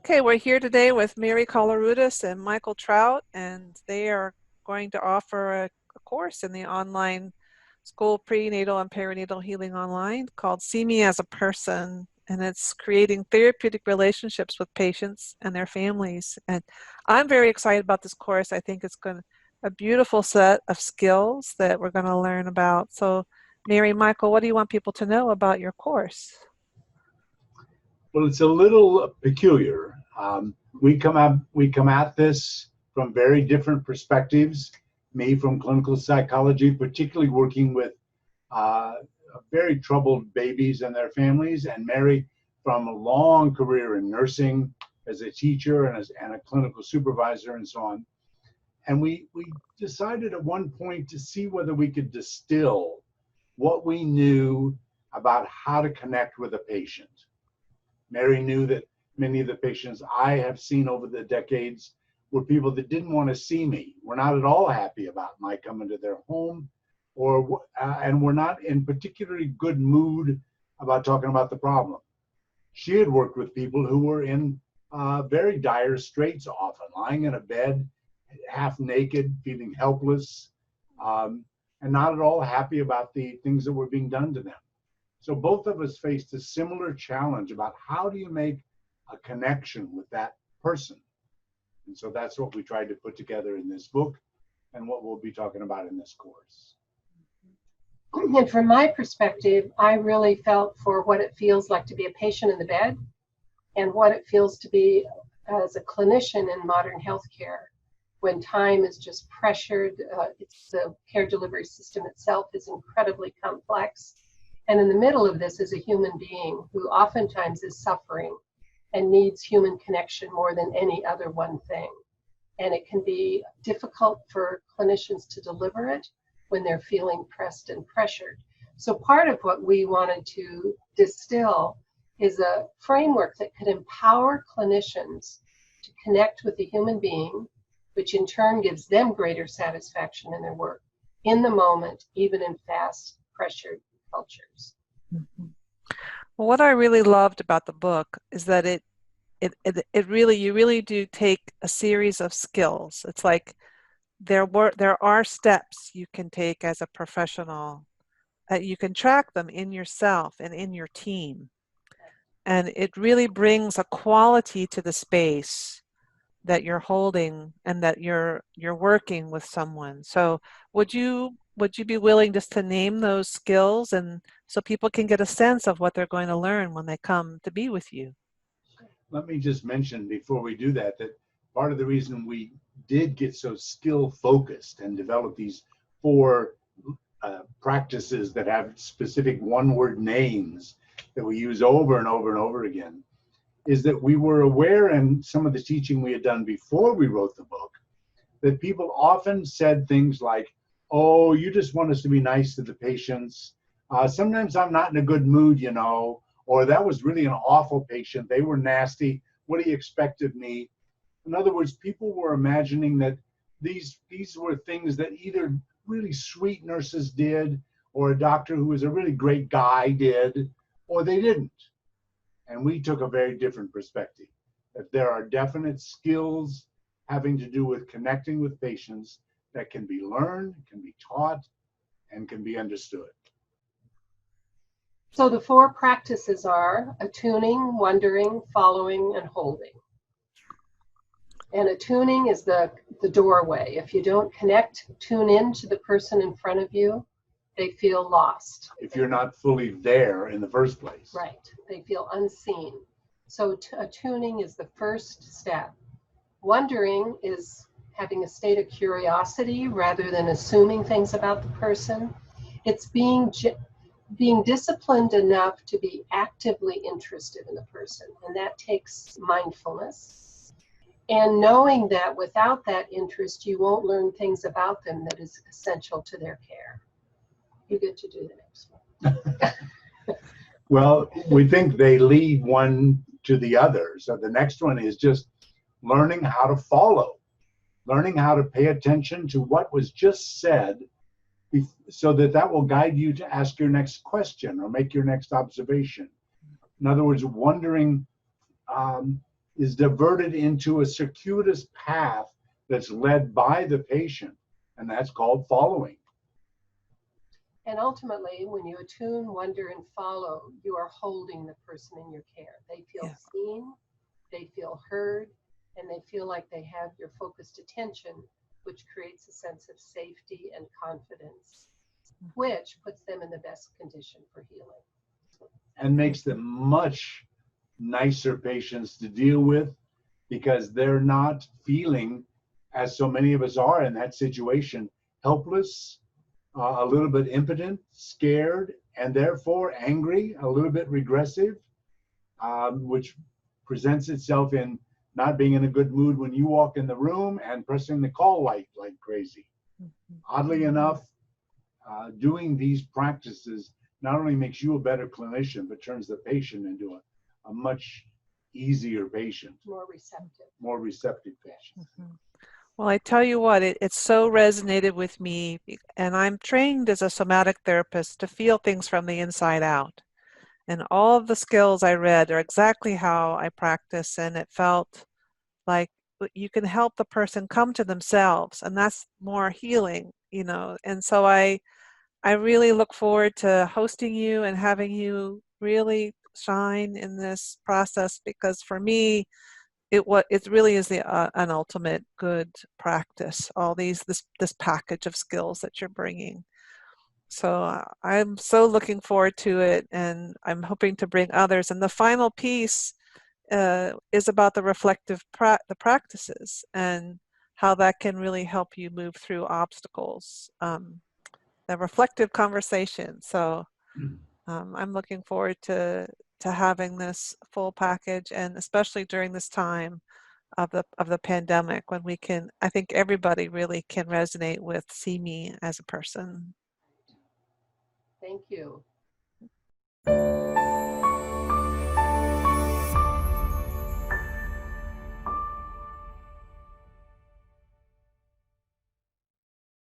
Okay, we're here today with Mary Koloroutis and Michael Trout, and they are going to offer a course in the online school prenatal and perinatal healing online called See Me as a Person, and it's creating therapeutic relationships with patients and their families. And I'm very excited about this course. I think it's going to a beautiful set of skills that we're going to learn about. So, Mary, Michael, what do you want people to know about your course? Well, it's a little peculiar. We come at this from very different perspectives. Me from clinical psychology, particularly working with very troubled babies and their families, and Mary from a long career in nursing as a teacher and a clinical supervisor and so on. And we decided at one point to see whether we could distill what we knew about how to connect with a patient. Mary knew that many of the patients I have seen over the decades were people that didn't want to see me, were not at all happy about my coming to their home, and were not in particularly good mood about talking about the problem. She had worked with people who were in very dire straits often, lying in a bed, half naked, feeling helpless, and not at all happy about the things that were being done to them. So both of us faced a similar challenge about how do you make a connection with that person? And so that's what we tried to put together in this book and what we'll be talking about in this course. And from my perspective, I really felt for what it feels like to be a patient in the bed and what it feels to be as a clinician in modern healthcare when time is just pressured. The care delivery system itself is incredibly complex. And in the middle of this is a human being who oftentimes is suffering and needs human connection more than any other one thing. And it can be difficult for clinicians to deliver it when they're feeling pressed and pressured. So part of what we wanted to distill is a framework that could empower clinicians to connect with a human being, which in turn gives them greater satisfaction in their work, in the moment, even in fast, pressured cultures. Mm-hmm. Well, what I really loved about the book is that you really do take a series of skills. It's like there are steps you can take as a professional. You can track them in yourself and in your team, and it really brings a quality to the space that you're holding and that you're working with someone. So would you be willing just to name those skills and so people can get a sense of what they're going to learn when they come to be with you? Let me just mention before we do that part of the reason we did get so skill focused and develop these 4 practices that have specific one-word names that we use over and over and over again is that we were aware in some of the teaching we had done before we wrote the book that people often said things like, oh, you just want us to be nice to the patients. Sometimes I'm not in a good mood, or that was really an awful patient. They were nasty. What do you expect of me? In other words, people were imagining that these were things that either really sweet nurses did or a doctor who was a really great guy did, or they didn't. And we took a very different perspective, that there are definite skills having to do with connecting with patients that can be learned, can be taught, and can be understood. So the 4 practices are attuning, wondering, following, and holding. And attuning is the doorway. If you don't connect, tune in to the person in front of you, they feel lost. If you're not fully there in the first place. Right. They feel unseen. So attuning is the first step. Wondering is having a state of curiosity rather than assuming things about the person. It's being disciplined enough to be actively interested in the person, and that takes mindfulness. And knowing that without that interest, you won't learn things about them that is essential to their care. You get to do the next one. Well, we think they lead one to the other. So the next one is just learning how to follow, learning how to pay attention to what was just said so that will guide you to ask your next question or make your next observation. In other words, wondering is diverted into a circuitous path that's led by the patient, and that's called following. And ultimately, when you attune, wonder, and follow, you are holding the person in your care. They feel Yeah. seen, they feel heard, and they feel like they have your focused attention, which creates a sense of safety and confidence, which puts them in the best condition for healing. And makes them much nicer patients to deal with, because they're not feeling, as so many of us are in that situation, helpless, a little bit impotent, scared, and therefore angry, a little bit regressive, which presents itself in not being in a good mood when you walk in the room and pressing the call light like crazy. Oddly enough, doing these practices not only makes you a better clinician, but turns the patient into a much easier patient, More receptive. more receptive patient. Well, I tell you what, it so resonated with me, and I'm trained as a somatic therapist to feel things from the inside out. And all of the skills I read are exactly how I practice, and it felt like you can help the person come to themselves, and that's more healing, you know. And so I really look forward to hosting you and having you really shine in this process, because for me, it really is an ultimate good practice. All this package of skills that you're bringing. So I'm so looking forward to it, and I'm hoping to bring others. And the final piece is about the reflective the practices and how that can really help you move through obstacles. The reflective conversation. So I'm looking forward to having this full package, and especially during this time of the pandemic, when we can, I think everybody really can resonate with see me as a person. Thank you.